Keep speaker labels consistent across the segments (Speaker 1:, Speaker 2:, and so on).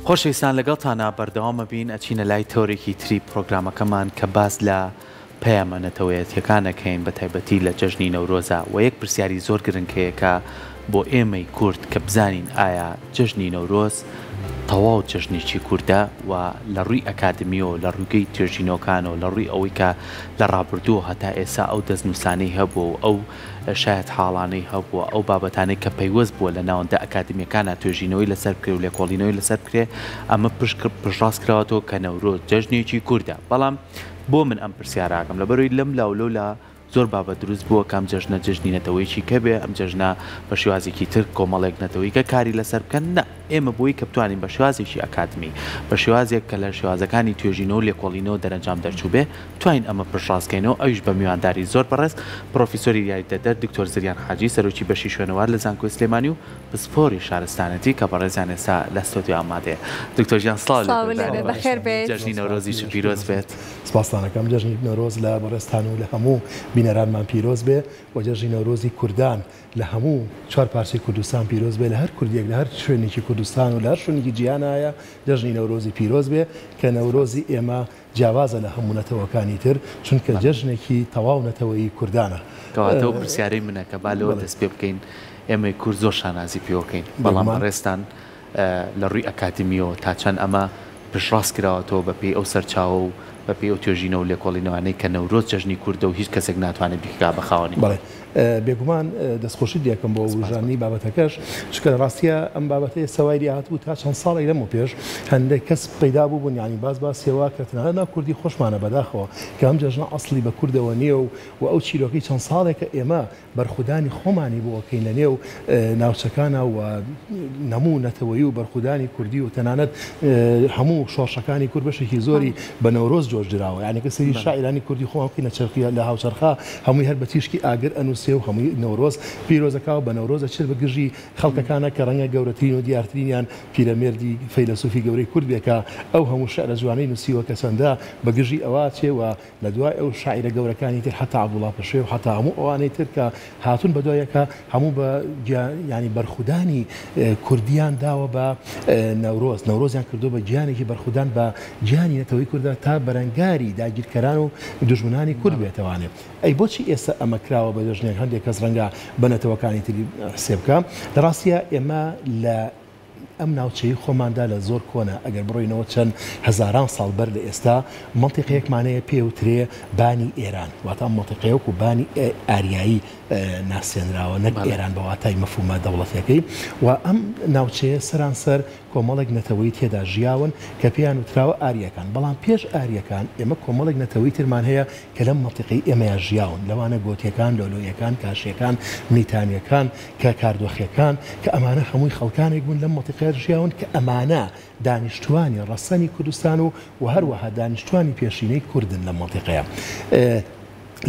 Speaker 1: خۆشەویستان لەگەڵتانە بەردەوامە بین ئەچینە لای تۆرێکی تری پرۆگرامەکەمان کە باس لە پەیامەنەتەوەیەتیەکانەکەین بە تایبەتی لە جەژنی نەورۆزە و یەک پرسیاری زۆر گرنگەیەکە بۆ ئێمەی کورد کە بزانین ئایا جەژنی نەورۆز تەواو جەژنێکی کووردە و لە ڕووی ئەکادمیۆ لە ڕووگەی توێژینەکانەوە لە ڕووی ئەوەی کە لە ڕابردووە هەتا ئێستا ئەو دەستنووسانەی هەبوو ئەو شاید حاڵانەی هەبووە ئەو بابەتانەی کە پەیوەست بووە لە ناوەندە ئەکادمیەکانە توێژینەوەی لەسەر بکرێ و لێکۆڵینەوەی لەسەر بکرێ ئەمە پشتڕاستکراوەوە کە نەورۆز جەژنێکی کووردە. بەڵام بۆ من ئەم پرسیاراکەم لەبەرەوەی لەم لاولۆ لە زۆر بابەت دروست بووە کام جەژنە جەژنی نەتەوەیکی کە بێ ئەم جەژنە بە شێوازێکی تر کۆمەڵێک نەتەوەی کە کاری لەسەر بکەن نە ئێمە بۆی کە بتوانین بە شێوازێکی ئەکادمی بە شێوازێک کە لە شێوازەکانی توێژینەوە و لێکۆڵینەوە دەرەنجام دەرچوو بێ توانین ئەمە پشتڕاستکەینەوە ئەویش بە میوانداری زۆر بەڕێز پرۆفیسۆری یاریدەدەر دکتۆر زریان حاجی سەرۆکی بەشی شوێنەوار لە زانکۆی سلێمانی و پسپۆری شارستانەتی کە بەڕێزان ئێستا لە ستۆدیۆ ئامادەیە. دکتۆر ژیان سڵاو
Speaker 2: بەخێر بێت
Speaker 1: جەژنی نەورۆزی پیرۆز بێت.
Speaker 3: سپاسدانەکەم جەژنی نەورۆز لە بەڕێستان و لە هەموو بینەرانمان پیرۆز بێ و جەژنی نەورۆزی کوردان لە هەموو چوار پارچەی کوردستان پیرۆز بێ لە هەر کوردیەک لە هەر شوێنێکی کوردستان و لە هەر شوێنێکی جیهانایە جەژنی نەورۆزی پیرۆز بێ کە نەورۆزی ئێمە جیاوازە لە هەموو نەتەوەکانی تر چونکە جەژنێکی تەواو نەتەوەیی کوردانە.
Speaker 1: کەواتەوە پرسیارەی منە کە با لەوە دەست پێ بکەین ئێمەی کورد زۆر شانازی پێوەکەین بەڵام ڕێستان لە ڕووی ئەکادمیەوە تا چەند ئەمە پشتڕاست کراوەتەوە بە پێی ئەو سەرچاوە و بە پێی ئەو توێژینە و لێکۆڵینەوەی کە نەورۆز جەژنی کووردە و هیچ کەسێک ناتوانێت بیکا بەخاوەنی.
Speaker 3: بەڵێ بێگومان دەستخۆشی دیەکەم بۆ وژانی بابەتەکەش چکە ڕاستیە ئەم بابەتەیە سەوایری هاتبوو تا چەند ساڵی لەم و پێش هەندێک کەس پەیدا بوو بوون ینی باسیەوە کە تەنانەت نا کوردی خۆشمانە بەداخەوە کە ئەم جەژنە ئەسڵی بە کوردەوە نییە و ئەو چیرۆکەی چەند ساڵێکە ئێمە بەرخودانی خۆمانی بۆکەین لە نێو ناوچەکانە و نەموو نەتەوەیی و بەرخودانی کوردی و تەنانەت هەموو شۆڕشەکانی کورد بەشێکی زۆری بە نەورۆز جۆشدراوە یعنی کە سەری شاعرانی کوردی خۆمکەی لە چرخی لە هاوچەرخا هەمووی هەر بە تیشکی ئاگر ئەنووسێ و هەمووی نەورۆز پیرۆزەکە و بە نەورۆزە چر بە گژی خەڵکەکانە کە ڕەنگە گەورەترین و دیارترینیان پیرەمێردی فەیلسوفی گەورەی کورد بێکە ئەو هەموو شعرە جوانەی نووسیوە کە چەندە بە گژی ئەوە چێوە لە دوای ئەو شاعرە گەورەکانی تر حتا عەبدوڵڵا پەشێ و حتا هەموو ئەوانەی تر کە هاتون بە دوایەکە هەموو بە ینی بەرخودانی کوردیان داوە بە نەورۆزیان کردو بە گیانێکی بەرخودان بە گیانی نەتەوەی کوردە تا بەرەنگاری داگیرکەران و دژمنانی کورد بێتەوانێت. ئەی بۆچی ئێستا ئەمە کراوە بە دژنێک هەندێک کەس ڕەنگە بەنەتەوەکانی تری حسێ بکە لە ڕاستیە ئێمە لە ئەم ناوچەی خۆماندا لە زۆر کۆنە ئەگەر بڕۆینەوە چەند هەزاران ساڵ بەر لە ئێستا مەنتیقەیەکمانەیە پێوترێ بانی ئێران واتە مەنتیقەیەک و بانی ئاریایی ناسێنراوە نەک ئێران بەواتای مەفهومە دەوڵەتەکەی و ئەم ناوچەیە سەرانسەر کۆمەڵێک نەتەوەی تێدا ژیاون کە پێیان وتراوە ئاریەکان بەڵام پێش ئاریەکان ئێمە کۆمەڵێک نەتەوەی ترمان هەیە کە لەم مەنتیقەی ئێمەیە ژیاون لەوانە گۆتیەکان لۆلۆیەکان کاشیەکان میتانیەکان کە کاردۆخیەکان کە ئەمانە هەمووی خەڵکانێک بوون لەم مەنتیقەیە ژیاون کە ئەمانە دانیشتوانی ڕەسەنی کوردستان و هەروەها دانیشتوانی پێشینەی کوردن لە مەنتیقەیە.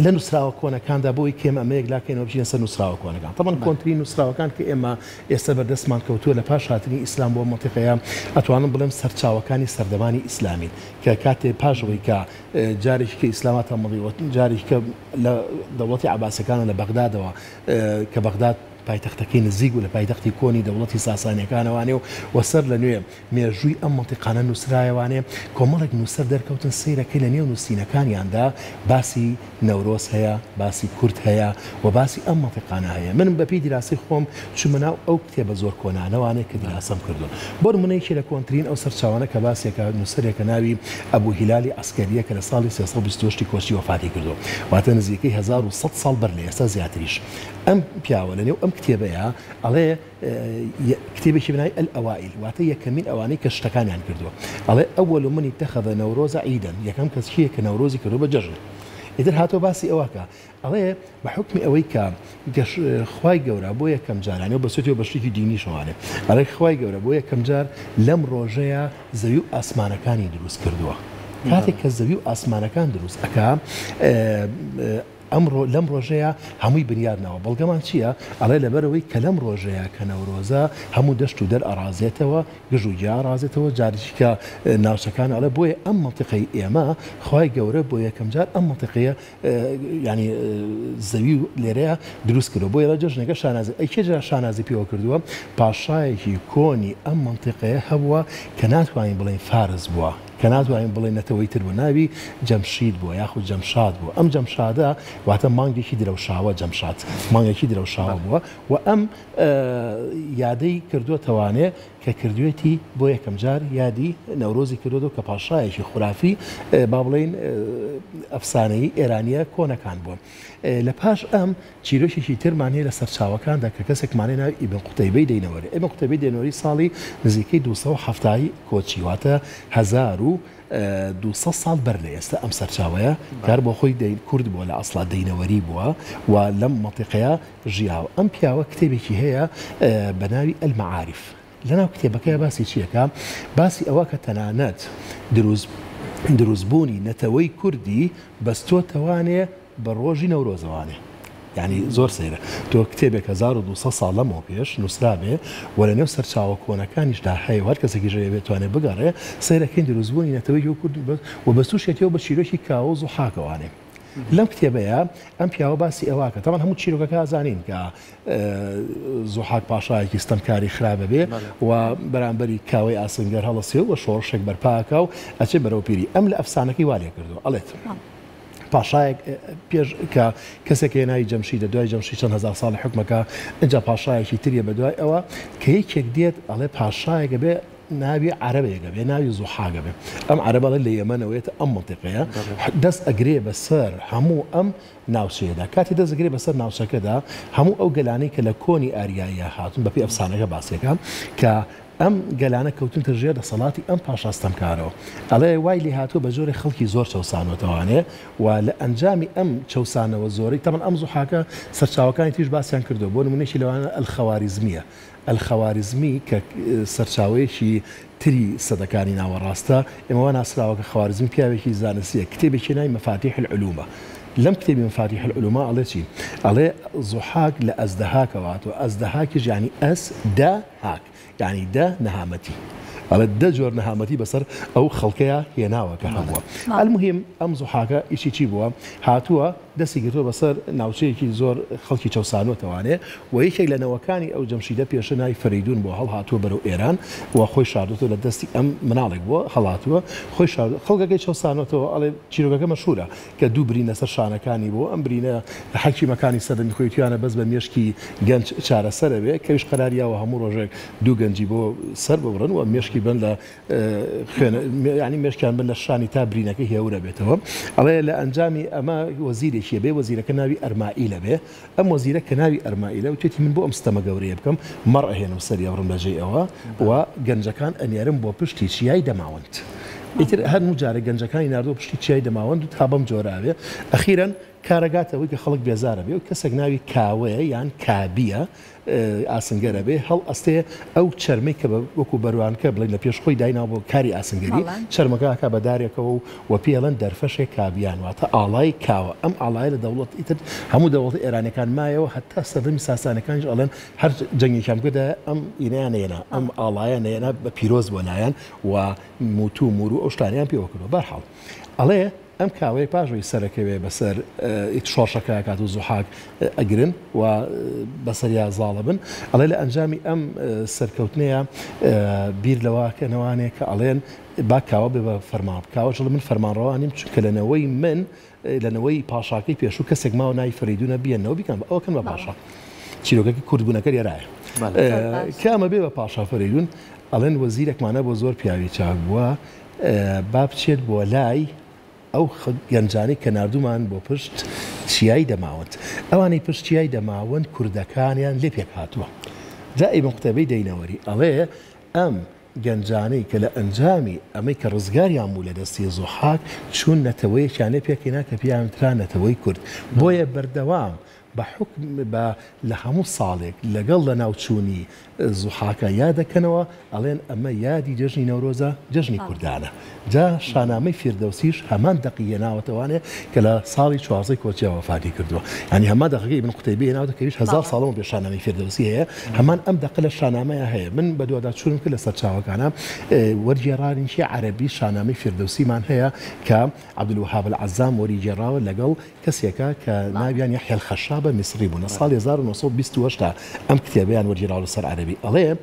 Speaker 3: لە نووسراوە کۆنەکاندا بۆی کێمە ئەمەیەک لاکەینەوە بژینە سەر نووسراوە کۆنەکان تەمان کۆنتترین نووسراوەکان کە ئێمە ئێستا بەردەستمان کەوتووە لە پاش هاتنی ئیسلام بۆ مەنتیقەیە ئەتوانم بڵێم سەرچاوەکانی سەردەمانی ئیسلامین کە کاتێ پاشەوەی کە جارێکی کە ئیسلامات هەمەڵیوە جارێکی کە لە دەوڵەتی عەباسیەکانە لە بەغدادەوە کە بەغداد پایتەختەکەی نزیک و لە پایتەختی کۆنی دەوڵەتی ساسانیەکانەوانێ و وەسەر لە نوێ مێژووی ئەم مەنتیقانە نووسرایەوانێ کۆمەڵێک نووسەر دەرکەوتن سەیرەکەی لە نێو نووسینەکانیاندا باسی نەورۆز هەیە باسی کورد هەیە و باسی ئەم مەنتیقانە هەیە. من بەپی دیراسی خۆم چوومە ناو ئەو کتێبە زۆر کۆنانەوانێک کە دیراسەم کردو بۆ نمونەیەکی لە کۆنترین ئەو سەرچاوانە کە باسێکە نووسەرێکە ناوی ئەبوو هیلالی عەسکەریە کە لە ساڵی 328 کۆچی وەفاتی کردو واتە نزیکەی 1100 ساڵ بەر لە ئێستا زیاتریش. ئەم پیاوە لە نێو ئەم کتێبەیە ئەڵێ کتێبێکی بناوی ئەلئەوائیل واتە یەکەمین ئەوانەی کە شتەکانیان کردووە ئەڵێ ئەوەل من اتەخەذ نەورۆز عیدەن یەکەم کەس کێیە کە نەورۆزی کردو بە جەژن. ئیتر هاتۆ باسی ئەوەکە ئەڵێ بە حکمی ئەوەی کە خوای گەورە بۆ یەکەم جارانەوە بەسوێتەوە بە شتێکی دینی شەوانێ ئەڵێ خوای گەورە بۆ یەکەم جار لەم ڕۆژەیە زەوی و ئاسمانەکانی دروست کردووە. کاتێک کە زەوی و ئاسمانەکان دروست ئەکا ئەمڕۆ لەم ڕۆژەیە هەمووی بنیادنەوە بەڵگەمان چییە؟ ئەڵێ لەبەرەوەی کە لەم ڕۆژەیە کە نەورۆزە هەموو دەشت و دەرئەڕازێتەوە گژ و گیا ڕازێتەوە جاریش کە ناوچەکان ئەڵێ بۆیە ئەم منتیقەی ئێمە خی گەورە بۆ یەکەم جار ئەم منتیقەیە ینی زەوی لێرەیە دروست کردو بۆ لە جژنەکە شانازی ئەیکێجا شانازی پێوە کردووە پاشایەکی کۆنی ئەم منتیقەیە هەبووە کە ناتوانین بڵێن فارس بووە کە ناتوانین بڵێن نەتەوەی تر بوو ناوی جەمشید بووە یاخود جەمشاد بوو ئەم جەمشادە واتە مانگێکی درەوشاوە جەمشاد مانگێکی درەوشاوە بووە و ئەم یادەی کردووەتەوانێ کە کردوێتی بۆ یەکەم جار یادی نەورۆزی کردو کە پاشایەکی خورافی با بڵێن ئەفسانەی ئێرانیە کۆنەکان بووە لە پاش ئەم چیرۆکێکی ترمان هەیە لە سەرچاوەکاندا کە کەسێکمانێ ناوی ئیبن قوتەیبەی دەینەوەری ئیبن قوتەیبەی دەینەوەری ساڵی نزیکەی 270 کۆچی واتە 1200 ساڵ بەر لە ئێستا ئەم سەرچاوەیە کار بۆ خۆی کورد بووە لە ئەسڵا دەینەوەری بووە و لەم مەنتیقەیە ژیاوە ئەم پیاوە کتێبێکی هەیە بە ناوی ئەلمەعارف لەناو کتێبەکەی باسی چیەکە باسی ئەوە کە تەنانەت دروستبوونی نەتەوەی کوردی بەستۆتەوانێ بە ڕۆژی نەورۆزەوانێ یعنی زۆر سەیرە تۆ کتێبێک 1200 ساڵ لەمەوە پێش نووسرابێ و لە نێو سەرچاوە کۆنەکانیشدا هەیە هەر کەسێکی ژەیە بێتوانێت بگەڕێ سەیرەکەین دروستبوونی نەتەوەی کوردی و بەستوشێتەوە بە چیرۆکی کاوە و حاکەوانێ لەم کتێبەیە ئەم پیاوە باسی ئەوواکە تاوان هەموو چیرۆکەکە ئازانین کە زوحاک پاشایەکی ستەمکاری خراپە بێ و بەرامبەری کاوەی ئاسنگەر هەڵەسێ و شۆڕشێک بەرپاکە و ئەچێ بەرەو پیری ئەم لە ئەفسانەکەی والێ کردو ئەڵێت پاشایەک پێش کە کەسێک ناوی جەمشیدە دوای جەمشید چەند هەزار ساڵی حکومەکە اینجا پاشایەکی تریە بە دوای ئەوە کە یەکێک دێت ئەڵێ پاشایەکە بێ ناوی عربەیەگە بێ ناوی زوحاگە بێ ئەم عربەڵە لە یەمەنەوەیێتە ئەم منتیقەیە دەست ئەگرێ بەسەر هەموو ئەم ناوچەیەدا کاتی دەست ئەگرێ بەسەر ناوچەکەدا هەموو ئەو گەلانەی کە لە کۆنی ئاریاییە هاتون بەپی ئەفسانەکە باسیەکە کە ئەم گەلانە کەوتونتە ژێر دەسەڵاتی ئەم پاشاستەمکارەوە ئەڵێ وای لێ هاتووە بە جۆرە خەڵکی زۆر چەسانەوەتەوانێ و لە ئەنجامی ئەم چەسانەوە زۆری تەمەن ئەم زوحاکە سەرچاوەکانی تیش باسییان کردو بۆ نمونێکی لەوانە ئەلخەواریزمیە ئەلخەواریزمی کە سەرچاوەیەکی تری سەدەکانی ناوەڕاستە ئێمەوە ناسراوەکە خەواریزم پیاوێکی زانستیە کتێبێکی ناوی مەفاتیح العلومە لەم کتێبی مەفاتیح العلومە ئەڵێ چی ئەڵێ زوحاک لە ئەزدەهاکەواتەوە ئەزدەهاکیش ینی ئەس دا هاک یعنی دە نەهامەتی ئەڵێ دە جۆر نەهامەتی بەسەر ئەو خەڵکەیە هێناوە کە هەبووە ئەلموهیم ئەم زوحاکە ئیشی چی بووە هاتووە دەستی گرتووە بەسەر ناوچەیەکی زۆر خەڵکی چەسانۆتەوانێ و یەکێک لە نەوەکانی ئەو جەمشیدە پێشە ناوی فەریدون بۆ هەڵ هاتووە بەرەو ئێران و خۆی شاردوتەوە لە دەستی ئەم مناڵێک بووە هەڵاتووە خۆی خەڵکەکەی چەسانۆتەوە ئەڵێ چیرۆکەکە مەشهورە کە دوو برینە سەر شانەکانی بۆ ئەم برینە حەکی مەکانی سەدەمی خۆی توانە بەس بە مێشکی گەنج چارەسەرە بێ کەویش قەراریاوە هەموو ڕۆژێک دوو گەنجی بۆ سەر ببڕن و مێشکی بن لە ینی مێشکیان بن لە شانی تا برینەکە هێورە بێتەوە ئەڵێ لە ئەنجامی ئەمە وەزیرێکیە بێ وەزیرەکە ناوی ئەرمائیلە بێ ئەم وەزیرە کە ناوی ئەرمائیلە و توێتی من بۆ ئەم ستەمە گەورەیە بکەم مەڕ ئەهێنم سەری ئەوڕم بەجێ ئەوە و گەنجەکان ئەنێرم بۆ پشتی چیای دەماوەند ئیتر هەرموو جارە گەنجەکانی ناردۆ پشتی چیای دەماوەند و تا بەم جۆراوێ ئەخیرەن کارەگاتەوەی کە خەڵک بێزارە بێ و کەسێک ناوی کاوەیە یان کابیە ئاسنگەرە بێ هەڵ ئەستێ ئەو چەرمەی کە وەکو بەروانکە بڵێن لە پێش خۆی دایناوە بۆ کاری ئاسنگەری چەرمەکە بەدارێکەوە و پێڵەن دەرفەشێک کابیان واتە ئاڵای کاوە ئەم ئاڵایە لە دەوڵەت ئیتر هەموو دەوڵەتی ئێرانەکان مایەوە هەتا سەردەمی ساسانەکانیش ئەڵێن هەر جەنگێکیان بگدا ئەم ئینیانێنە ئەم ئاڵایە نێنە بە پیرۆز بۆ لایەن و موتو مور و ئەو شتانیان پێوە کردوە بەرحاڵ ئەڵێ ئەم کاوەی پاژۆی سەرەکەوێ بەسەر شۆڕشەکە کات و زوحاک ئەگرن و بەسەریا زاڵە بن ئەڵێ لە ئەنجامی ئەم سەرکەوتنەیە بیر لەواکەنەوانێک کە ئەڵێن با کاوە بێ بە فەرمان کاوەژڵ من فەرمانڕەوانیم چونکە لەنەوەی من لەنەوەی پاشاکەی پێشوو کەسێک ماوە ناوی فەریدونە بێنەوە بیکەن ئەوکەن بە پاشا چیرۆکەکی کوردبوونەکە لێرایە کامە بێ بە پاشا فەریدون ئەڵێن وەزیرێکمانە بۆ زۆر پیاوی چاک بووە با بچێت بۆ لای ئەو گەنجانی کە نردومان بۆ پشت چیای دەماوەند ئەوانەی پشت چیای دەماوەند کوردەکانیان لێ پێک هاتووە جا ئیبن قوتەیبەی دەینەوەری ئەڵێ ئەم گەنجانەی کە لە ئەنجامی ئەمەی کە ڕزگاریان بوو لە دەستی زوحاک چوون نەتەوەیەکیانێ پێکەینا کە پیاوترا نەتەوەی کورد بۆیە بەردەوام بە لە هەموو ساڵێک لەگەڵ لە ناوچوونی زوحاکە یادەکەنەوە ئەڵێن ئەمە یادی جەژنی نەورۆزە جەژنی کوردانە. جا شانامەی فیردەوسیش هەمان دەقیە ناوەتەوانێ کە لە ساڵی 14 کۆچی وفاتی کردووە. ینی هەما دەقەکەی ابن قوتەیبە ناوتە کەویش 1000 ساڵەوە بێ شانامەی فیردەوسی هەیە، هەمان ئەم دەقە لە شانامەیە هەیە. من بە دووەدا چوونم کرد لە سەرچاوەکانە وەرگێڕانیشی عەرەبی شانامەی فیردەوسیمان هەیە کە عەبدولوهاب العەزام وەریگێڕاوە لەگەڵ کەسێکە کە ناویان یحیە الخەشابە میسری بوون. لە ساڵی 1928 ئەم کتێبەیان وەرگێڕاوە لەسەر عەرەبی. ئەڵێ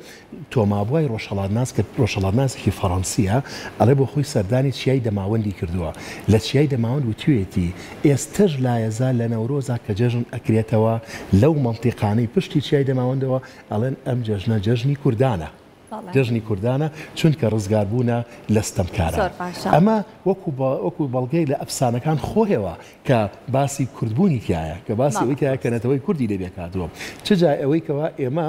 Speaker 3: تۆمابووای ڕۆژهەڵاتناس کە ڕۆژهەڵاتناسێکی فەڕەنسیە، ئەڵێ بۆ خۆی سەردانی چیای دەماوەندی کردووە. لە چیای دەماوەند وتوێتی ئێستەش لایەزا لە نەورۆزا کە جەژن ئەکرێتەوە لەو مەنتیقانەی پشتی چیای دەماوەندەوە، ئەڵێن ئەم جەژنە جەژنی کوردانە. جەژنی کوردانە چونکە ڕزگار بوونە لە ستەمکارە. ئەمە وەکو بەڵگەی لە ئەفسانەکان خۆیەوە کە باسی کوردبوونی تایە، کە باسی ئەوەی تایە کە نەتەوەی کوردی لێبێ کاتووە. چجا ئەوەی کەوا ئێمە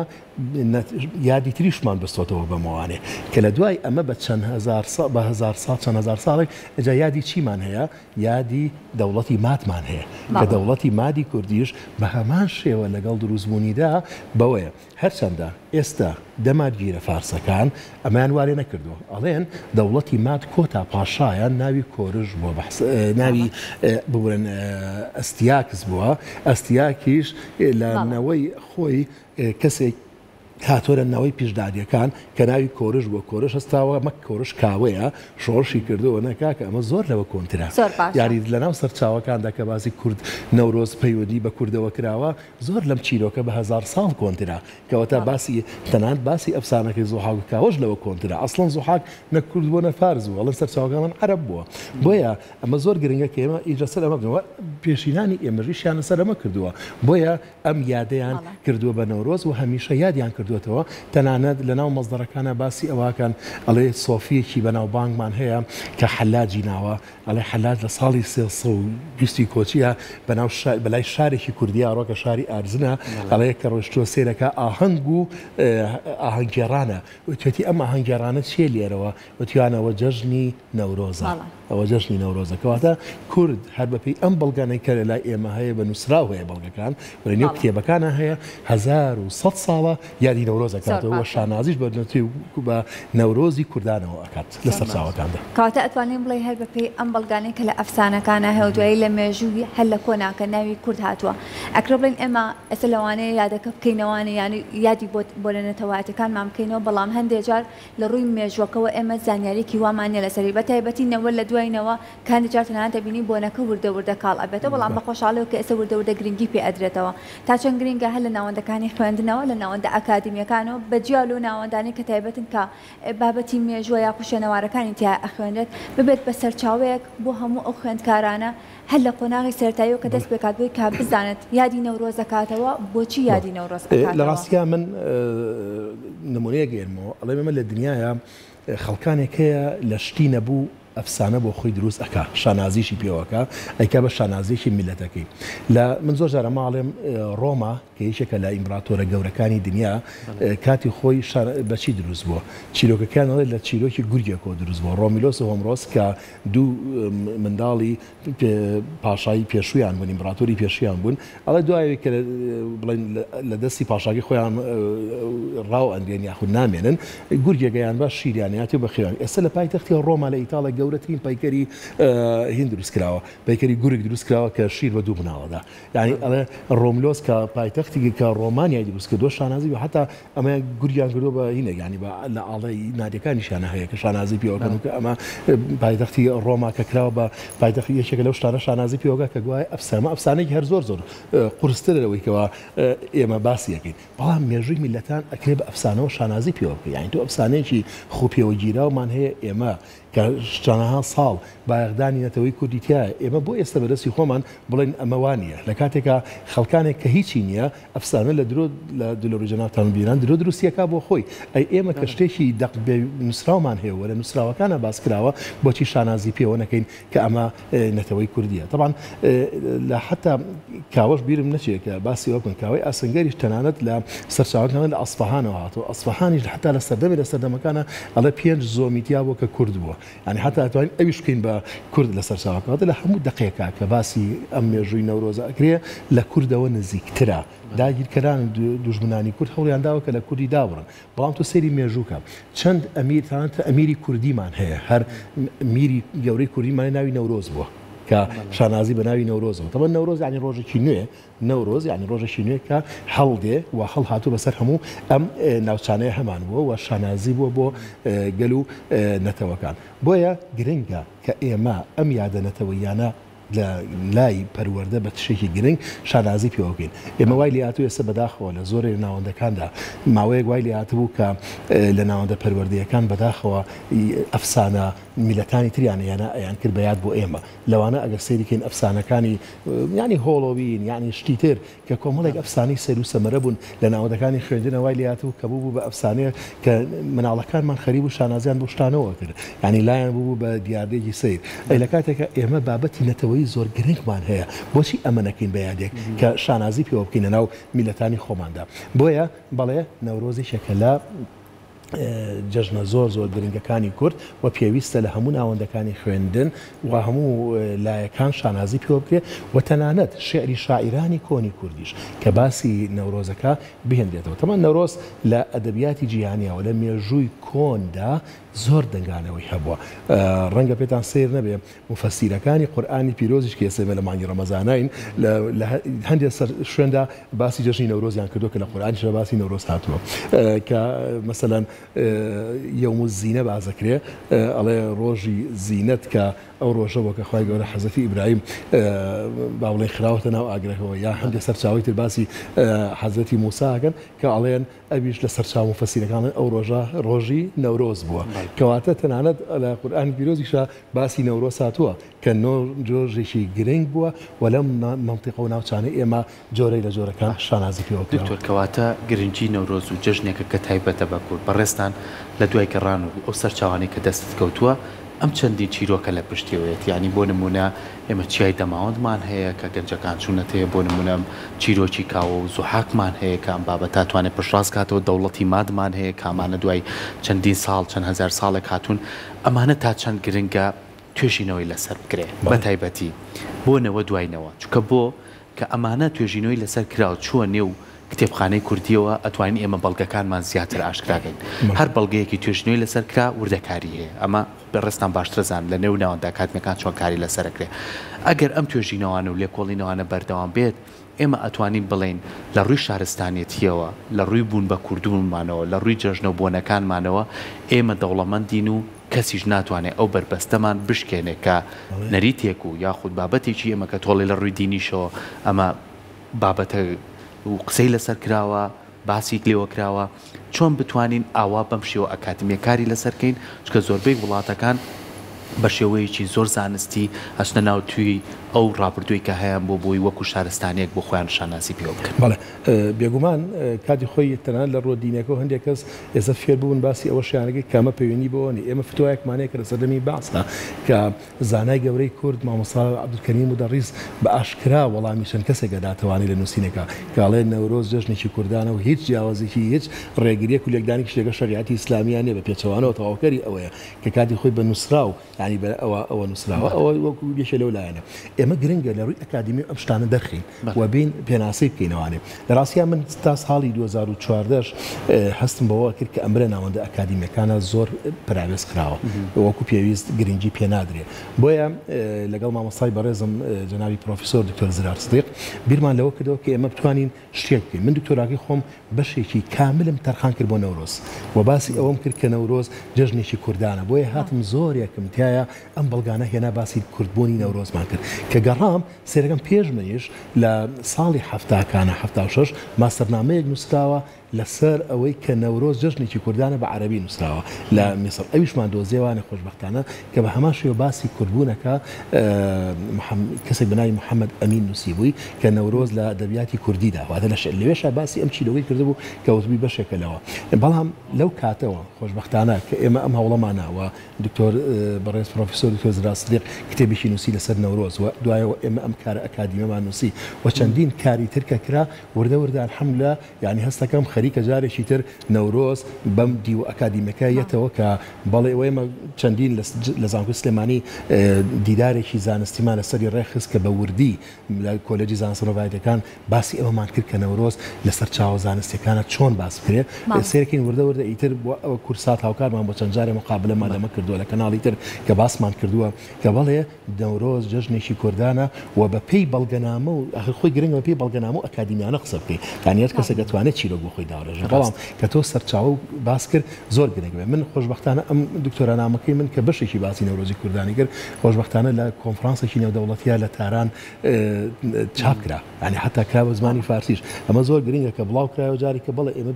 Speaker 3: یادی تریشمان بستۆتەوە بەمەوانێ کە لە دوای ئەمە بە چەند هزار ساڵێک ئەجا یادی چیمان هەیە؟ یادی دەوڵەتی ماتمان هەیە کە دەوڵەتی مادی کوردیش بە هەمان شێوە لەگەڵ دروستبوونیدا بەوەیە. هەرچەندە ئێستا دەماگیرە فارسەکان ئەمان وارێ نەکردووە، ئەڵێن دەوڵەتی مات کۆتا پاشایان ناوی کۆرژ بووە، ناوی ببورن ئەستیاکس بووە. ئەستیاکیش لە نەوەی خۆی کەسێک هاتۆرە ناوەی پیشدادیەکان کە ناوی کۆرش بۆ کۆرش هەستاوە مە کۆرش کاوەیە شۆڕشی کردووە نەکاکە ئەمە زۆر لەوە کۆنترا یاری لەناو سەرچاوەکاندا کە باسی کورد نەورۆز پەیوەندی بە کوردەوە کراوە زۆر لەم چیرۆکە بە 1000 ساڵ کۆنترا کەواتە باسی تەنان باسی ئەفسانەکەی زوحاک کاوەش لەوە کۆنترا ئەسڵەن زوحاک نە کورد بووە نە فارس بووە ئەڵێن سەرچاوەکانمان عەرەب بووە. بۆیە ئەمە زۆر گرنگە کە ئێمە ئیجا سەر ئەمە بنەوە پێشینانی ئێمەژیشیان لەسەر ئەمە کردووە. بۆیە ئەم یادەیان کردووە بە نەورۆز و هەمیشە یادیان کردوێتەوە. تەنانەت لەناو مەزدەرەکانە باسی ئەوەکان ئەڵێ سۆفیەکی بەناو بانگمان هەیە کە حەلاجی ناوە، ئەڵێ حەلاج لە ساڵی 320 کۆچیە بەناو بەلای شارێکی کوردیا ڕۆکە شاری ئارزنە، ئەڵێ کە ڕۆژتووە سێرەکە ئاهەنگ و ئاهەنگگێڕانە وتێتی ئەم ئاهەنگگێڕانە چێ لێرەوە وتیانەوە جەژنی نەورۆزە. ئەوە جەژنی نەورۆزە کەواتە کورد هەر بەپێی ئەم بەڵگانەی کە لە لای ئێمە هەیە بە نووسراو هەیە بەڵگەکان وەنێو کتێبەکانە هەیە 1100 ساڵە یادی نەورۆز ئەکاتەوە شانازیش بە نەورۆزی کوردانەوە ئەکات لە سەرچاوەکاندا.
Speaker 2: کەواتە ئەتوانین بڵێ هەر بەپێی ئەم بەڵگانەی کە لە ئەفسانەکانە هەیە و دوایی لە مێژووی هەر لە کۆناکە ناوی کورد هاتووە. ئەکرێ بڵێن ئێمە ئێستا لەوانەیە یادەکە بکەینەوەوانە یانی یادی بۆ لە نەتەواتەکانمان بکەینەوە، بەڵام هەندێک جار لە ڕووی مێژوەکەەوە ئێمە زانیاریکی وامانە لەسەری بەتایبەتی نەوە لە دوایینەوە کانی جار تەنانەت دەبینی بۆنەکە وردە کاڵ ئەبێتە، بەڵام بە خۆشحاڵیەوە کە ئێستا وردە گرنگی پێ ئەدرێتەوە تا چەند گرنگە هەر لە ناوەندەکانی خوێندنەوە لە ناوەندە ئەکادمیەکانەوە بەجیال و ناوەندانی کە تایبەتن کە بابەتی مێژووە یا خوێنەوارەکانی تیا ئەخوێنرێت ببێت بە سەرچاوەیەک بۆ هەموو ئەو خوێندکارانە هەر لە قۆناغی سەرەتاییەوە کە دەست پێکات بۆی کا بزانێت یادی نەورۆز دەکاتەوە بۆچی یادی نەورۆز دەکاتەوە. لە
Speaker 3: ڕاستیە من نمونەیە گەێنمەوە ئەڵێ ئێمە لە دنیاە خەڵکانێک هەیە لە شتی نەبوو ئەفسانە بۆ خۆی دروست ئەکا شانازیشی پێوەکە ئەیکا بە شانازیشی میلەتەکەی. لە من زۆر جارە ماڵێم ڕۆما کە یەکێکە لە ئیمپراتۆرە گەورەکانی دنیا کاتی خۆی بەچی دروست بووە چیرۆکەکانەڵێ لە چیرۆکی گورگێکۆ دروست بووە ڕۆمیلۆس و هۆمرۆس کە دوو منداڵی پاشایی پێشویان بوون ئیمپراتۆری پێشویان بوون ئەڵێ دوایە کە بڵێن لە دەستی پاشاکی خۆیان ڕاو ئەندێن یاخود نامێنن گورگێگەیان باش شیریانیاتی بەخێوان. ئێستا لە پایتەختی ڕۆما لە ئیتاڵە گەورەترین پایکەری هین دروست کراوە پایکەری گورگ دروست کراوە کە شیر بە دوو بناوەدا یعنی ئەڵێ ڕۆمیلۆس کە پایتەختی کە ڕۆمانیای دروست کردووە شانازی و حتا ئەمە گورگیان کردووە بە هینە یعنی لە ئاڵەی نادیەکانیشانە هەیە کە شانازی پێوەکەن کە ئەمە پایتەختی ڕۆما کە کراوە بە پایتەختی یەکێکە لەو شتانە شانازی پێوەکە کە گوایە ئەفسانەیەکی هەر زۆر قورسترە لەوەی کەوە ئێمە باسیەکەین بەڵام مێژووی میلەتان ئەکرێ بە ئەفسانەوە شانازی پێوە بکە یعنی تۆ ئەفسانەیەکی خوپێوە گیراومان هەیە ئێمە کە چەندەها ساڵ بایەغدانی نەتەوەی کوردی تایە ئێمە بۆ ئێستا بەدەستی خۆمان بڵێن ئەمەوانە لە کاتێکە خەڵکانێک کە هیچی نییە ئەفسانە لە درۆ لە دلۆری جەنابتان بیران دروستیەکە بۆ خۆی ئەی ئێمە کە شتێکی نووسراومان هەیە وەرە نووسراوەکانە باس کراوە بۆچی شانازی پێوە نەکەین کە ئەمە نەتەوەی کوردیە. طبعا لە حتا کاوەش بیرم نەچێت کە باسی وەکن کاوەی ئاسنگەریش تەنانەت لە سەرچاوەکان لە ئەسفەهانەوە هاتووە ئەسفەهانیش حتا لە سەردەمەکانە ئەڵێ 5 زۆمیتیا بۆ کە کورد بووە يعني حتى اتوان ايش كاين با كرد لسر ساقات لا حمود دقيقه كباسي ام يجوي نوروز اكريه لكرد ونزيكترا داگیر کردن دژمنانی کرد هەوڵیان داوە کە لە کوردی داوڕن بەڵام تۆ سەیری مێژووکە چەند ئەمیر تەنانەت ئەمیری کوردیمان هەیە هەر میری گەورەی کوردیمان ناوی نەورۆز بووە کە شانازی بە ناوی نەورۆزەوە تەمە نەورۆز یعنی ڕۆژێکی نوێ نەورۆز یعنی ڕۆژێکی نوێ کە هەڵدێ و هەڵ هاتوو بەسەر هەموو ئەم ناوچانەیە هەمان بووە و شانازی بووە بۆ گەل و نەتەوەکان بۆیە گرنگە کە ئێمە ئەم یادە نەتەوەیانە لە لای پەروەردە بە تشێکی گرنگ شانازی پێوە بکەین ئێمە وای لێهاتوو ئێستا بەداخەوە لە زۆرێ ناوەندەکاندا ماوەیەک وای لێهاتبوو کە لە ناوەندە پەروەردەیەکان بەداخەوە ئەفسانە میلەتانی تریانە یانە ئەیان کرد بەیاد بۆ ئێمە لەوانە ئەگەر سەیریکەین ئەفسانەکانی ینی هۆڵۆوین یعنی شتی تر کە کۆمەڵێک ئەفسانی سەر و سەمەرە بوون لە ناوەندەکانی خوێندنە وای لێهاتبوو کە بوو بە ئەفسانەیە کە مناڵەکانمان خەریب و شانازیان بۆ شتانەوە کرد یعنی لایەن بوو بە دیاردەیەکی سیر ئەی لە کاتێکە ئێمە بابەتی نەتەوەی زۆر گرنگمان هەیە بۆچی ئەمە نەکەین بە یادێک کە شانازی پێوە بکەینە ناو میلەتانی خۆماندا بۆیە بەڵێ نەورۆزیشێکە لە جەژنە زۆر گرنگەکانی کورد و پێویستە لە هەموو ناوەندەکانی خوێندن و هەموو لایەکان شانازی پێوە بکرێت و تەنانەت شعری شاعیرانی کۆنی کوردیش کە باسی نەورۆزەکە بهێنرێتەوە تەمان نەورۆز لە ئەدەبیاتی جیهانیەوە لە مێژووی کۆندا زۆر دەنگانەوەی هەبووە ڕەنگە پێتان سیر نەبێ مفەسیرەکانی قورئانی پیرۆزیش کە ئێستا لە مانگی ڕەمەزانین لە هەندێک شوێندا باسی جەژنی نەورۆزیان کردو کە لە قورئانیش باسی نەورۆز هاتووە کە مەسەلەن یەوم الزینە بازەکرێ ئەڵێ ڕۆژی زینەت کە ئەو ڕۆژەوە کە خوای گەورە حەزەتی ئیبراهیم باوڵێ خراوەتە ناو ئاگرەکەەوە یا هەندێک سەرچاوی تر باسی حەزەتی موساکەن کە ئەڵێن ئەویش لە سەرچاو مفەسیرەکان ئەو ڕۆژە ڕۆژی نەورۆز بووە کەواتە تەنانەت لە قورئانی پیرۆزیشە باسی نەورۆز هاتووە کە جۆرێکی گرنگ بووە و لەم مەنتیقە و ناوچانەی ئێمە جۆرەی لە جۆرەکان شانازی پێوە کردووە.
Speaker 1: دکتۆر کەواتە گرنگی نەورۆز و جەژنێکە کە تایبەتە بە کورد بەڕێستان لە دوای گەڕان و ئەو سەرچاوانەی کە دەستت کەوتووە ئەم چەندی چیرۆکە لە پشتیەوەیەت ینی بۆ نمونە ئێمە چیای دەماوەندمان هەیە کە گەنجەکان چوونەتەیە بۆ نمونە چیرۆکی کاوە و زوحاکمان هەیە کە ئەم بابەت تاتوانێت پشتڕاست کاتەوە دەوڵەتی مادمان هەیە کامانە دوای چەندین ساڵ چەند هەزار ساڵێک هاتوون ئەمانە تا چەند گرنگە توێژینەوەی لەسەر بکرێ بە تایبەتی بۆ نەوە دوایینەوە چونکە بۆ کە ئەمانە توێژینەوەی لەسەر کراوە چووە نێو کتێبخانەی کوردیەوە ئەتوانین ئێمە بەڵگەکانمان زیاتر ئاشکراکەین هەر بەڵگەیەکی توێژنەوەی لەسەر کرا وردەکاری هەیە ئەمە بەڕێستان باشترزان لە نێو ناوەندا کاتمەکان چۆن کاری لەسەرکرێ ئەگەر ئەم توێژینەوەوانە و لێکۆڵینەوەوانە بەردەوام بێت ئێمە ئەتوانین بڵین لە ڕووی شارستانیەتیەوە لە ڕووی بوون بە کوردومانەوە لە ڕووی جەژنە و بۆنەکانمانەوە ئێمە دەوڵەمەندین و کەسیش ناتوانێت ئەو بربەستەمان بشکێنێت کە نەریتێک و یاخود بابەتێکی ئێمە کە تۆڵی لە ڕووی دینیشەوە ئەمە بابەتە و قسەی لەسەر کراوە باسی لێوە کراوە چۆن بتوانین ئاوا بەم شێوە ئەکاتمیەکاری لەسەرکەین چکە زۆربەی وڵاتەکان بە شێوەیەکی زۆر زانستی ئەچنە ناو توی ئەو ڕابردووی کە هەیەم بۆ بۆی وەکو شارستانێک بۆ خۆیان شاناسی پێوە بکەن.
Speaker 3: بەڵێ بێگومان کاتی خۆی تەنان لە ڕۆدینەکە هەندێک کەس ئێستا فێر بوون باسی ئەوە شیانەکەی کامە پەیوەنی بۆنی ئێمە فتوایەکمانەیە کە لەسەر دەمی باسە کە زانای گەورەی کورد مامۆستا عەبدولکەریم مودەڕیس بە ئاشکرا وەڵامی چەند کەسێکە داتوانێت لە نووسینەکە کاڵێ نەورۆز جەژنێکی کوردانە و هیچ جیاوازێکی هیچ ڕێگریەک و لێکدانێکی لەگە شەریعەتی ئیسلامیان نیە بە پێچەوانەوە تەواوکەری ئەوەیە کە کاتی خۆی بە نووسرا و ینی بە ئەوە نووسراوە ئەوە وەکو بێشە لەو لایەنە ئێمە گرنگە لە ڕووی ئەکادمی ئەم شتانە دەرخین و بین پێناسی بکەینەوانێ لە ڕاستیان من تا ساڵی 2014 هەستم بەوە کرد کە ئەمرە ناوەندە ئەکادیمیەکانە زۆر پراوێز کراوە وەکو پێویست گرنگی پێنادرێت بۆیە لەگەڵ مامۆستای بەڕێزم جەنابی پرۆفیسۆر دکتۆر زرار سدیق بیرمان لەوە کردەوە کە ئێمە بتوانین شتێک بکەین من دکتۆراکی خۆم بەشێکی کاملم تەرخان کرد بۆ نەورۆز و باسی ئەوەم کرد کە نەورۆز جەژنێکی کوردانە بۆیە هاتم زۆرێکم تایە ئەم بەڵگانە هێنا باسی کوردبوونی نەورۆزمان کرد کە گەڕام سێرەکەم پێش منیش لە ساڵی هەفتاکانە 76 ماستەرنامەیەک نووسراوە لەسەر ئەوەی کە نەورۆز جەژنێکی کوردانە بە عەرەبی نووسراوە لە میسر ئەویشمان دۆزیێوانە خۆشبەختانە کە بە هەمان شێوە باسی کوردبوونەکە کەسێک بەناوی محەممەد ئەمین نووسی بووی کە نەورۆز لە ئەدەبیاتی کوردیدا واتە لەوێشە باسی ئەم چیرەوەی کردبوو کە وتبی بەشێکە لەوە بەڵام لەو کاتەوە خۆشبەختانە کە ئێمە ئەم هەوڵەمانەوە دکتۆر بەڕێز پرۆفیسۆر دکتۆر زرار سدیق کتێبێکی نووسی لەسەر نەورۆز و دوایەوە ئێمە ئەم کارە ئەکادیمیەمان نووسی و چەندین کاری ترکە کرا وردە الحەمدوللا یعنی هەستەکەم خەریکە جارێکی تر نەورۆز بەم دیوە ئەکادیمیەکەیەتەوە کە بەڵێ ئەوێمە چەندین لە زانکۆی سلێمانی دیدارێکی زانستیمان لەسەری ڕێخست کە بە وردی لە کۆلێجی زانست ڕۆڤایدەکان باسی ئەوەمان کرد کە نەورۆز لەسەر چاوە زانستیەکانە چۆن باس کرێ سێرەکەین وردە ئیتر ئەوە کورسات هاوکارمان بۆ چەند جارێ مقابلەمان لەمە کردووە لە کەناڵی تر کە باسمان کردووە کە بەڵێ نەورۆز جەژنێکی کوردانە و بە پێی بەڵگەنامە و خۆی گرنگە بە پێی بەڵگەنامە و ئەکادیمیانە قسە بکەی کانیەت کەسە دەتوانێت چیرۆک بۆ خۆی داڕێژێ بەڵام کە تۆ سەرچاوە و باس کرد زۆر گرنگە من خۆشبەختانە ئەم دکتۆرانامەکەی من کە بەشێکی باسی نەورۆزی کوردانی کرد خۆشبەختانە لە کۆنفرانسێکی نێودەوڵەتیە لە تاران چاپ کرا یعنی حتا کرا بە زمانی فارسیش ئەمە زۆر گرنگە کە بڵاو کرایەوە جاری کە بڵێ ئێمە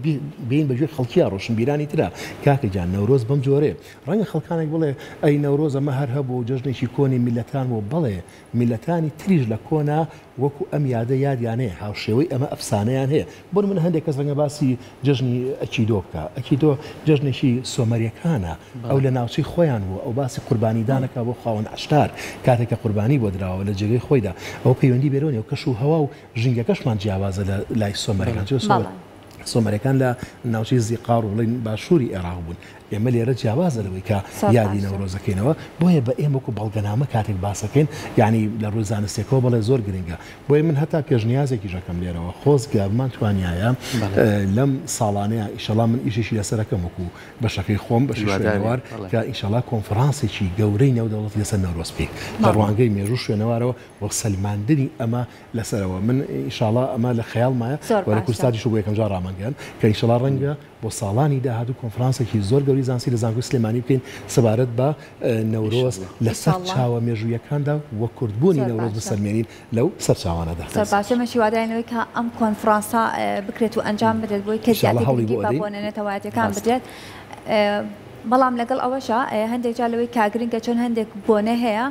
Speaker 3: بین بەگوێ خەڵکیە ڕۆشنبیرانی ترا کاکە جان نەورۆز بەم جۆرێ ڕەنگە خەڵکانێک بڵێ ئەی نەورۆز ئەمە هەر هەبوو جەژنێکی کۆنی میلەتان و بڵێ میلەتانی تریش لە کۆنا وەکو ئەم یادە یادیانەیە هاوشێوەی ئەمە ئەفسانەیان هەیە بۆ من هەندێک کەس ڕەنگە باسی جەژنی ئەکیدۆ بکە ئەکیدۆ جەژنێکی سۆمەریەکانە ئەو لە ناوچەی خۆیان بوو ئەو باسی قوربانیدانەکە بۆ خاوەن عەشتار کاتێککە قوربانی بۆ دراوە لە جێگەی خۆیدا ئەو پەیوەندی بێرۆنی و کەش و هەوا و ژینگەکەشمان جیاوازە لە لای سۆمەریەکان سۆمەریەکان لە ناوچەی زیقار و بڵین باشووری عێراق بوون ئێمە لێرە جیاوازە لەوەی کە یادی نەورۆزەکەینەوە بۆیە بە ئێمەکو بەڵگەنامە کاتێک باسەکەین یعنی لە ڕووی زانستیەکەەوە بڵێ زۆر گرنگە بۆیە من هەتا پێشنیازێکی ژەکەم لێرەوە خۆزگە بمان توانایە لەم ساڵانەیە ئیشەڵا من ئیشێکی لەسەرەکەم وەکو بەشەکەی خۆم بەشی شوێنەوار کە ئیشەڵا کۆنفرانسێکی گەورەی نێودەوڵەتی لەسەر نەورۆز بکەین لە ڕوانگەی مێژوو شوێنەوارەوە وەک سەلماندنی ئەمە لەسەرەوە من ئیشەڵا ئەمە لە خەیاڵمایە وەرە کورساتیش بۆ یەکەم جار ڕامەگەن کە ئیشەڵا ڕەنگە بۆ ساڵانی داهاتوو کۆنفرانسێکی زۆر گەوری زانستی لە زانکۆی سلێمانی بکەین سەبارەت بە نەورۆز لەسەر چاوە مێژوویەکاندا وە کوردبوونی نەورۆز بسەلمێنین لەو سەرچاوانەدا
Speaker 2: باشەمەشی واداینەوەی کە ئەم کۆنفرانسا بکرێت و ئەنجام بدرێت بۆی کە زیاتر بۆ نەتەوایەتەکان بدرێت بەڵام لەگەڵ ئەوەشە هەندێک جالەوەی کاگرنگە چۆن هەندێک بۆنە هەیە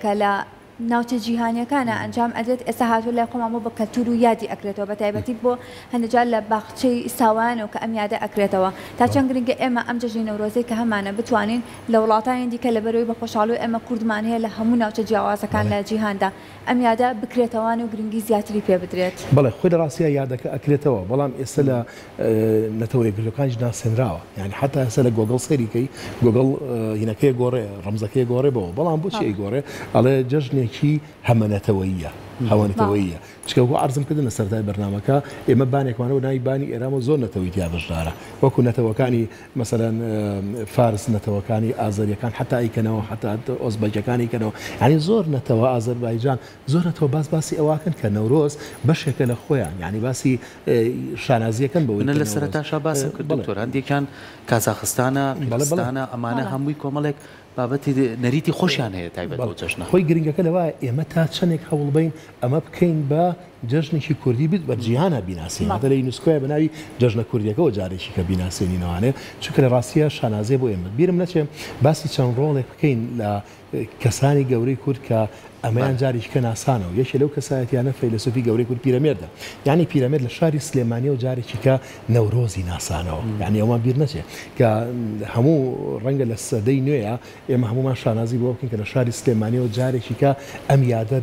Speaker 2: کە لە ناوچە جیهانیەکانە ئەنجام ئەدرێت ئێستا هاتوو لای خۆمامۆ بە کەلتور و یادی ئەکرێتەوە بە تایبەتی بۆ هەندێکجار لە باخچەی ساوانەوە کە ئەم یادە ئەکرێتەوە تا چەند گرنگە ئێمە ئەم جەژنی نەورۆزەی کە هەمانە بتوانین لە وڵاتانی دیکە لە بەرەوەی بە خۆشحاڵی ئێمە کوردمان هەیە لە هەموو ناوچە جیاوازەکان لە جیهاندا ئەم یادە بکرێتەوەوان و گرنگی زیاتری پێ بدرێت
Speaker 3: بەڵێ خۆی لە ڕاستیە یادەکە ئەکرێتەوە بەڵام ئێستا لە نەتەوەیەگرەکانیش ناسێنراوە یعنی حتا ئێستا لە گۆگڵ سەریکەی گۆگڵ هینەکەی گۆڕێ ڕەمزەکەی گۆڕێ بەوە بەڵام بۆچی ئەیگۆڕێ ئەڵێ جەژنێکی هەمەنەتەوەیە هەوانەتەوەیە چکە بۆ عرضمکردن لە سەرای بەرنامەکە ئێمە بانێکمانەوە ناوی بانی ئێرامە زۆر نەتەوەی تیا بەشدارە وەکو نەتەوەکانی مەسەلەن فارس نەتەوەکانی ئازەریەکان حتا ئیکەنەوە حتا ئۆزبەکەکانی کەنەوە ینی زۆر نەتەوە ئازەربایجان زۆر نەتەوە باسی ئەواکەن کە نەورۆز بەشێکە لە خۆیان ینی باسی شانازیەکەن بەوەی
Speaker 1: لە سەرەتاشا باسم کرد دکتۆر هەندێکیان کازاخستانە کوردستانە ئەمانە هەمووی کۆمەڵێک بابەتی نەریتی خۆشیان هەیە تایبەت بۆ جەژنە
Speaker 3: خۆی گرنگەکە لەوە ئێمە تا چەندێک هەوڵ بین ئەمە بکەین بە جەژنێکی کوردی بیت بە جیهانە بیناسیین هەتا لە یونسکۆیە بە ناوی جەژنە کوردیەکەەوە جارێکی کە بیناسیێنینەوانێ چونکە لە ڕاستیە شانازێ بۆ ئێمە بیرم نەچێ باسی چەند ڕۆڵێک بکەین لە کەسانی گەورەی کورد کە ئەمەیان جاریشکە ناسانەوە یەکێ لەو کەسایەتیانە فەیلسوفی گەورەی کورد پیرەمێردە یعنی پیرەمێرد لە شاری سلێمانی و جارێکی کە نەورۆزی ناسانەوە یعنی ئەومان بیر نەچێ کە هەموو ڕەنگە لە سەدەی نوێیە ئێمە هەمومان شانازی بۆ بکەین کە لە شاری سلێمانی و جارێکی کە ئەم یادە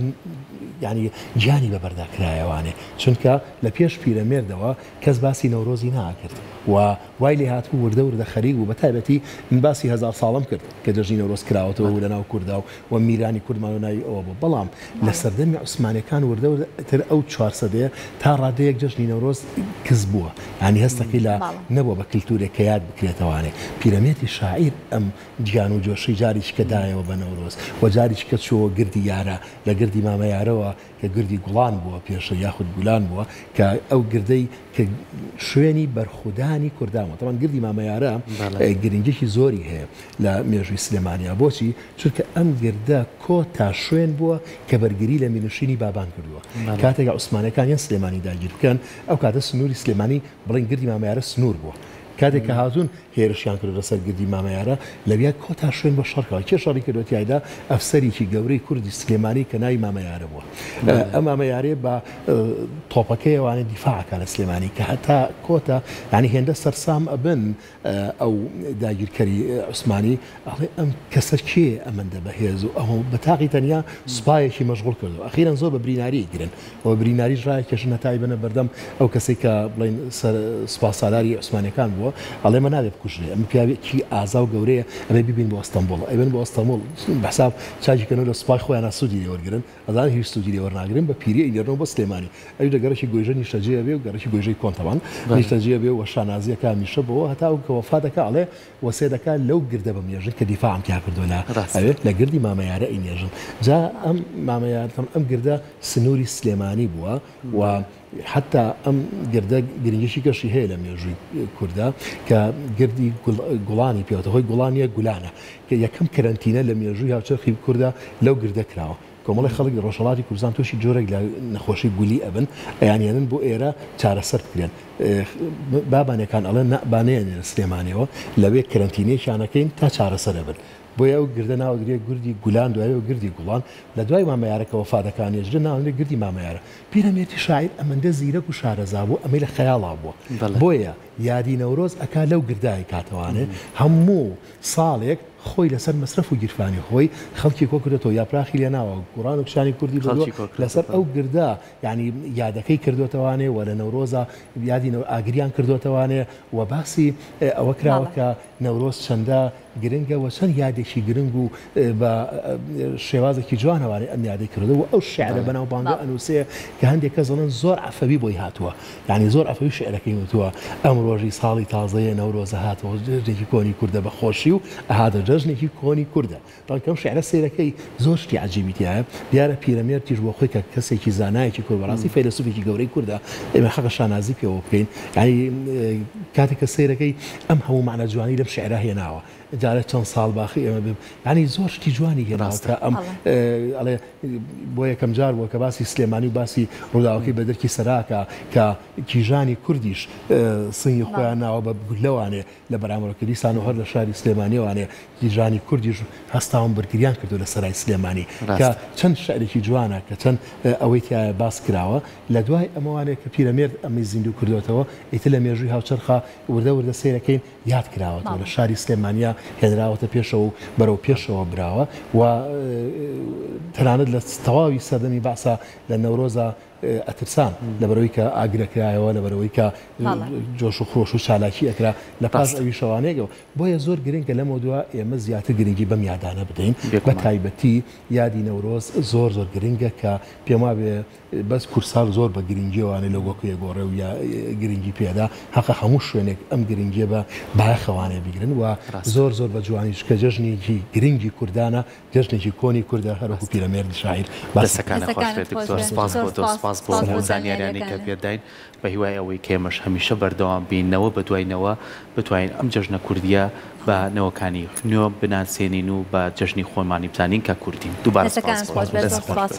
Speaker 3: ینی گیانی بەبەرداکرایەوانێ چونکە لە پێش پیرەمێردەوە کەس باسی نەورۆزی ناکرد و وای لێ هاتوو وردە وردە خەریک و بە تایبەتی من باسی هزار ساڵم کرد کە جەژنی نەورۆز کراوەتەوە لە ناو کووردا و میرانی کوردمان و ناوی ئەوە بوو بەڵام لە سەردەمی عوسمانیەکان وردە وردەتر ئەو 400 تا ڕادەیەک جەژنی نەورۆز کەس بووە ینی هەستەکەی لە نەبووە بە کللتورێک کە یاد بکرێتەوانێ پیرەمێتی شاعیر ئەم گیان و جۆشی جاریش کە دایەوە بە نەورۆز و جاریش کە چووە گردی یارە لە گردی مامە یارەوە کە گردی گوڵان بووە پێشە یاخود گولان بووە کە ئەو گردەی کە شوێنی بەرخودانی کوردامەوە تەمان گردی مامەیارە گرنگێکی زۆری هەیە لە مێژووی سلێمانیا بۆچی چونکە ئەم گردە کۆ تا شوێن بووە کە بەرگری لە مینوشینی بابان کردووە کاتێک عوسمانەکان یان سلێمانی داگیر بکەن ئەو کاتە سنووری سلێمانی بڵین گردی مامەیارە سنوور بووە کاتێک کە هاتوون هێرشیان کرد لەسەر گردی مامەیارە لەویا کۆتا شوێن بە شەڕکەوە کێ شەڕی کردوتیایدا ئەفسەرێکی گەورەی کوردی سلێمانی کە ناوی مامەیارە بووە ئەم مامەیارێ بە تۆپەکەی ئەوانە دیفاعکە لە سلێمانی کە هەتا کۆتا ینی هێندە سەرسام ئەبن ئەو داگیرکەری عوسمانی ئەڵێ ئەم کەسە کێ ئەمەندە بەهێز و ئەو بەتاقی تەنیا سوپایەکی مەشغوڵ کردو ئەخیرەن زۆر بە بریناری گرن و بریناری ڕای کێشن هەتای بنە بەردەم ئەو کەسێک کە بڵین سوپاسسالاری عوسمانەکان بووە ئەڵێ مە نابێت بکوژێ ئەم پیاوێکی ئازا و گەورەیە ئەبێ ببین بۆ ئەستەمبوڵ ئەبن بۆ ئەستەمبوڵ بەحساب چاکیکەنەوە لە سوپای خۆیان سوودی لێوەرگرن ئەزان هیچ سوودی لێوەرناگرن بە پیری ئینەرنەوە بە سلێمانی ئەو دەگەرەی گۆیژە نیشتەجێ بێ و گەرەی گۆیژەی کۆنتەوان نیشتەجێ بێ و شانازیەکە میشە بەوە هەتا و کەوەفا دەکا ئەڵێ وەسێ دەکا لەو گردە بە مێژن کە دیفاعم تیا کردو لە گردی مامەیارە ئینێژن جا ئەم مامەیارتەم ئەم گردە سنووری سلێمانی بووە و حتا ئەم گردە گرنگیشی کەشی هەیە لە مێژووی کووردا کە گردی گوڵانی پێوتە هۆی گوڵانیە گولانە کە یەکەم کەرەنتینە لە مێژووی هاوچەرخی کووردا لەو گردە کراوە کۆمەڵی خەڵک ڕۆژهەڵاتی کوردستان تووشی جۆرێک لە نەخۆشی گولی ئەبن ئەیانێنن بۆ ئێرە چارەسەر بکرێن بابانەکان ئەڵێن بانەیەن لە سلێمانیەوە لەوێ کەرەنتینەیشانەکەین تا چارەسەر ئەبن بۆیە ئەو گردە ناوەگرێت گردی گولان دوایەوە گردی گوڵان لە دوای مامەیارەکە وەفادەکانیێژرە ناوێت گردی مامەیارە پیرەمێتی شاعیر ئەمەندە زیرەک و شارەزا بوو ئەمەی لە خەیاڵا بووە بۆیە یادی نەورۆز ئەکا لەو گردای کاتەوانێ هەموو ساڵێک خۆی لەسەر مەسرف و گیرفانی خۆی خەڵکی کۆ کردێتەوە یاپراخی لێ ناوە گوڕان و کشانی کوردی لەسەر ئەو گردە یعنی یادەکەی کردوتەوانێ و لە نەورۆزە یادی ئاگریان کردوتەوانێ و باسی ئەوە کراوە کە نەورۆز چەندە گرنگە و چەند یادێکی گرنگ و بە شێوازێکی جوانەوانێ ئەم یادی کردو و ئەو شعرە بەناوبانگە ئەنووسێ کە هەندێک کەس دەڵێن زۆر عەفەوی بۆی هاتووە یعنی زۆر عەفەوی شعرەکەی وتووە ئەم ڕۆژی ساڵی تازەیە نەورۆزە هاتەوە جژنێکی کۆنی کوردە بە خۆشی و ئەهاتە جژنێکی کۆنی کوردە بەڵکەم شعرە سیرەکەی زۆر شتی عەجیبیتیایە دیارە پیرەمێردیش بۆ خۆی کە کەسێکی زانایەکی کورد بەڕاستی فەیلسوفێکی گەورەی کوردە ئێمە حەقە شانازی پێوە بکەین یعنی کاتێک کە سیرەکەی ئەم هەموو معنە جوانی لەم شعرە هێناوە جارە چەند ساڵ باخی ئێمە ینی زۆر شتی جوانی هێناوە ئەم ئەڵێ بۆ یەکەم جار بووە کە باسی سلێمانی و باسی ڕووداوەکەی بە دەرکی سەراکە کە کیژانی کوردیش سنگی خۆیان ناوە بە لەوانێ لە بەرامبەرکردی سان و هەر لە شاری سلێمانیوانێ کیژانی کوردیش هەستاوم بەرگریان کردو لە سەرای سلێمانی کە چەند شعرێکی جوانە کە چەند ئەوەی تایە باس کراوە لە دوای ئەمەوانێک کە پیرەمێرد ئەمەی زیندوو کردوێتەوە ئیتر لە مێژووی هاوچەرخە وردە وردە سیرەکەین یاد کراوەتەوە لە شاری سلێمانیا هێنراوەتە پێشەوە و بەرەو پێشەوە براوە و تەنانەت لە تەواوی سەردەمی باسا لە نەورۆزە ئەترسان لەبەرەوەی کە ئاگرەکرایەوە لەبەرەوەی کە جۆش و خۆش و چالاکی ئەکرا لە پاس ئەوی شەوانەیەکەوە بۆیە زۆر گرنگە لەمە دووە ئێمە زیاتر گرنگی بەم یادانە بدەین بە تایبەتی یادی نەورۆز زۆر زۆر گرنگە کە پێم وابێ بەس کورسال زۆر بە گرنگیەوانێ لە گۆکویە گۆڕێ و یا گرنگی پێدا حەقە هەموو شوێنێک ئەم گرنگیە بە باەخەوانێ بگرن و زۆر زۆر بە جوانیش کە جژنێکی گرنگی کوردانە جژنێکی کۆنی کوردە هەروەکو پیرەمێردی شاعیر
Speaker 1: بەسەکانە خۆش بێت دکتۆر سپاس بۆ تۆ سپاس بۆ زانیاریانی کە پێداین بە هیوای ئەوەی کێمەش هەمیشە بەردەوام بینەوە بە دوایینەوە بتوانین ئەم جژنە کوردیە بە نەوەکانی نوێ بناسێنین و بە جژنی خۆمانی بزانین کە کوردین دووبارە سپاس